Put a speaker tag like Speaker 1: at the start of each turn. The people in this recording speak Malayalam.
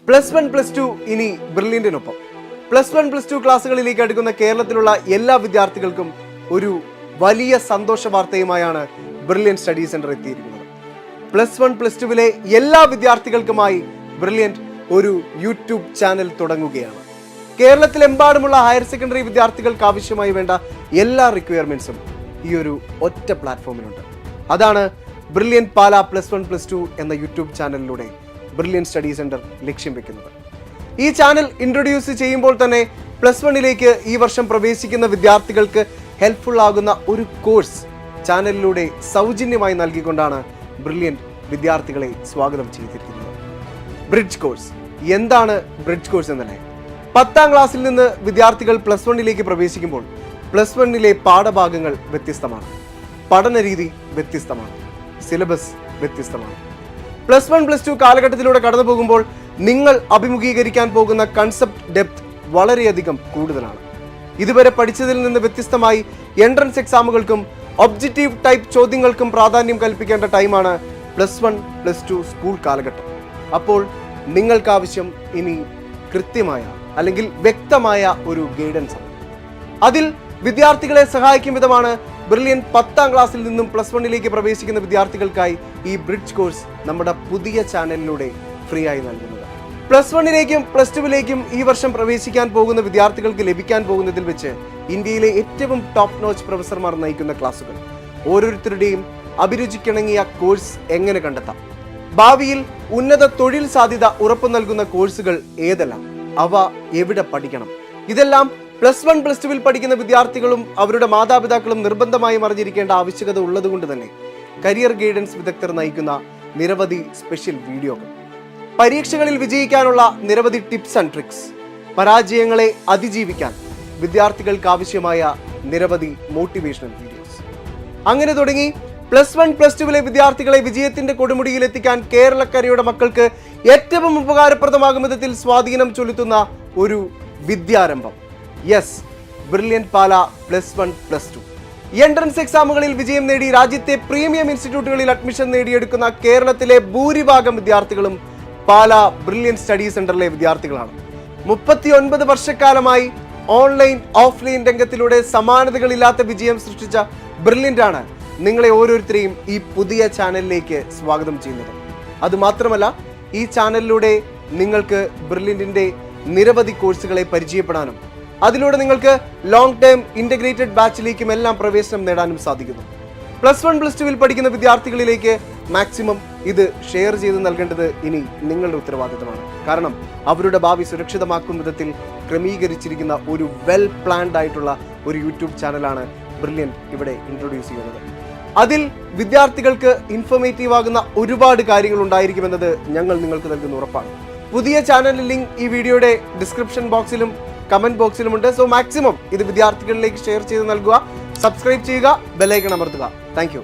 Speaker 1: +1 +2 ഇനി ബ്രില്യന്റിനൊപ്പം. +1 +2 ക്ലാസ്സുകളിലേക്ക് അടുക്കുന്ന കേരളത്തിലുള്ള എല്ലാ വിദ്യാർത്ഥികൾക്കും ഒരു വലിയ സന്തോഷ വാർത്തയുമായാണ് ബ്രില്യന്റ് സ്റ്റഡി സെന്റർ എത്തിയിരിക്കുന്നത്. +1 +2 എല്ലാ വിദ്യാർത്ഥികൾക്കുമായി ബ്രില്യന്റ് ഒരു യൂട്യൂബ് ചാനൽ തുടങ്ങുകയാണ്. കേരളത്തിലെമ്പാടുമുള്ള ഹയർ സെക്കൻഡറി വിദ്യാർത്ഥികൾക്ക് ആവശ്യമായി വേണ്ട എല്ലാ റിക്വയർമെന്റ്സും ഈ ഒരു ഒറ്റ പ്ലാറ്റ്ഫോമിലുണ്ട്. അതാണ് ബ്രില്യന്റ് പാല +1 +2 എന്ന യൂട്യൂബ് ചാനലിലൂടെ ബ്രില്യന്റ് സ്റ്റഡി സെന്റർ ലക്ഷ്യം വെക്കുന്നത്. ഈ ചാനൽ ഇൻട്രൊഡ്യൂസ് ചെയ്യുമ്പോൾ തന്നെ +1 ഈ വർഷം പ്രവേശിക്കുന്ന വിദ്യാർത്ഥികൾക്ക് ഹെൽപ്ഫുൾ ആകുന്ന ഒരു കോഴ്സ് ചാനലിലൂടെ സൗജന്യമായി നൽകിക്കൊണ്ടാണ് ബ്രില്യന്റ് വിദ്യാർത്ഥികളെ സ്വാഗതം ചെയ്തിരിക്കുന്നത്. Bridge course. എന്താണ് ബ്രിഡ്ജ് കോഴ്സ് എന്നല്ലേ? 10ാം ക്ലാസ്സിൽ നിന്ന് വിദ്യാർത്ഥികൾ +1 പ്രവേശിക്കുമ്പോൾ +1 പാഠഭാഗങ്ങൾ വ്യത്യസ്തമാണ്, പഠനരീതി വ്യത്യസ്തമാണ്, സിലബസ് വ്യത്യസ്തമാണ്. +1 +2 കാലഘട്ടത്തിലൂടെ കടന്നു പോകുമ്പോൾ നിങ്ങൾ അഭിമുഖീകരിക്കാൻ പോകുന്ന കൺസെപ്റ്റ് ഡെപ്ത് വളരെയധികം കൂടുതലാണ്. ഇതുവരെ പഠിച്ചതിൽ നിന്ന് വ്യത്യസ്തമായി എൻട്രൻസ് എക്സാമുകൾക്കും ഒബ്ജക്റ്റീവ് ടൈപ്പ് ചോദ്യങ്ങൾക്കും പ്രാധാന്യം കൽപ്പിക്കേണ്ട ടൈമാണ് +1 +2 സ്കൂൾ കാലഘട്ടം. അപ്പോൾ നിങ്ങൾക്കാവശ്യം ഇനി കൃത്യമായ അല്ലെങ്കിൽ വ്യക്തമായ ഒരു ഗൈഡൻസ് ആണ്. അതിൽ വിദ്യാർത്ഥികളെ സഹായിക്കും വിധമാണ് ബ്രില്യന്റ് 10ാം ക്ലാസ്സിൽ നിന്നും +1 പ്രവേശിക്കുന്ന വിദ്യാർത്ഥികൾക്കായി ഈ ബ്രിഡ്ജ് കോഴ്സ് നമ്മുടെ പുതിയ ചാനലിലൂടെ ഫ്രീ ആയി നൽകുന്നത്. +1 +2 ഈ വർഷം പ്രവേശിക്കാൻ പോകുന്ന വിദ്യാർത്ഥികൾക്ക് ലഭിക്കാൻ പോകുന്നതിൽ വെച്ച് ഇന്ത്യയിലെ ഏറ്റവും ടോപ്പ് നോച്ച് പ്രൊഫസർമാർ നയിക്കുന്ന ക്ലാസുകൾ, ഓരോരുത്തരുടെയും അഭിരുചിക്കിണങ്ങിയ കോഴ്സ് എങ്ങനെ കണ്ടെത്താം, ഭാവിയിൽ ഉന്നത തൊഴിൽ സാധ്യത ഉറപ്പു നൽകുന്ന കോഴ്സുകൾ ഏതെല്ലാം, അവ എവിടെ പഠിക്കണം, ഇതെല്ലാം +1 +2 പഠിക്കുന്ന വിദ്യാർത്ഥികളും അവരുടെ മാതാപിതാക്കളും നിർബന്ധമായും അറിഞ്ഞിരിക്കേണ്ട ആവശ്യകത ഉള്ളതുകൊണ്ട് തന്നെ കരിയർ ഗൈഡൻസ് വിദഗ്ധർ നയിക്കുന്ന നിരവധി സ്പെഷ്യൽ വീഡിയോകൾ, പരീക്ഷകളിൽ വിജയിക്കാനുള്ള നിരവധി ടിപ്സ് ആൻഡ് ട്രിക്സ്, പരാജയങ്ങളെ അതിജീവിക്കാൻ വിദ്യാർത്ഥികൾക്ക് ആവശ്യമായ നിരവധി മോട്ടിവേഷണൽ വീഡിയോസ്, അങ്ങനെ തുടങ്ങി +1 +2 വിദ്യാർത്ഥികളെ വിജയത്തിന്റെ കൊടുമുടിയിൽ എത്തിക്കാൻ കേരളക്കരയുടെ മക്കൾക്ക് ഏറ്റവും ഉപകാരപ്രദമാകും വിധത്തിൽ സ്വാധീനം ചെലുത്തുന്ന ഒരു വിദ്യാരംഭം. യെസ്, ബ്രില്യന്റ് പാല +1 +2. എൻട്രൻസ് എക്സാമുകളിൽ വിജയം നേടി രാജ്യത്തെ പ്രീമിയം ഇൻസ്റ്റിറ്റ്യൂട്ടുകളിൽ അഡ്മിഷൻ നേടിയെടുക്കുന്ന കേരളത്തിലെ ഭൂരിഭാഗം വിദ്യാർത്ഥികളും പാല ബ്രില്യന്റ് സ്റ്റഡി സെന്ററിലെ വിദ്യാർത്ഥികളാണ്. 39 വർഷക്കാലമായി ഓൺലൈൻ ഓഫ്ലൈൻ രംഗത്തിലൂടെ സമാനതകളില്ലാത്ത വിജയം സൃഷ്ടിച്ച ബ്രില്യന്റ് ആണ് നിങ്ങളെ ഓരോരുത്തരെയും ഈ പുതിയ ചാനലിലേക്ക് സ്വാഗതം ചെയ്യുന്നത്. അതുമാത്രമല്ല, ഈ ചാനലിലൂടെ നിങ്ങൾക്ക് ബ്രില്യന്റിന്റെ നിരവധി കോഴ്സുകളെ പരിചയപ്പെടാനും അതിലൂടെ നിങ്ങൾക്ക് ലോങ് ടേം ഇന്റഗ്രേറ്റഡ് ബാച്ചിലേക്കും എല്ലാം പ്രവേശനം നേടാനും സാധിക്കുന്നു. +1 +2 പഠിക്കുന്ന വിദ്യാർത്ഥികളിലേക്ക് മാക്സിമം ഇത് ഷെയർ ചെയ്ത് നൽകേണ്ടത് ഇനി നിങ്ങളുടെ ഉത്തരവാദിത്തമാണ്. കാരണം അവരുടെ ഭാവി സുരക്ഷിതമാക്കും വിധത്തിൽ ക്രമീകരിച്ചിരിക്കുന്ന ഒരു വെൽ പ്ലാൻഡ് ആയിട്ടുള്ള ഒരു യൂട്യൂബ് ചാനലാണ് ബ്രില്യന്റ് ഇവിടെ ഇൻട്രൊഡ്യൂസ് ചെയ്യുന്നത്. അതിൽ വിദ്യാർത്ഥികൾക്ക് ഇൻഫോർമേറ്റീവ് ആകുന്ന ഒരുപാട് കാര്യങ്ങൾ ഉണ്ടായിരിക്കുമെന്നത് ഞങ്ങൾ നിങ്ങൾക്ക് നൽകുന്ന ഉറപ്പാണ്. പുതിയ ചാനൽ ലിങ്ക് ഈ വീഡിയോയുടെ ഡിസ്ക്രിപ്ഷൻ ബോക്സിലും കമന്റ് ബോക്സിലുമുണ്ട്. സോ മാക്സിമം ഇത് വിദ്യാർത്ഥികളിലേക്ക് ഷെയർ ചെയ്ത് നൽകുക, സബ്സ്ക്രൈബ് ചെയ്യുക, ബെൽ ഐക്കൺ അമർത്തുക. Thank you.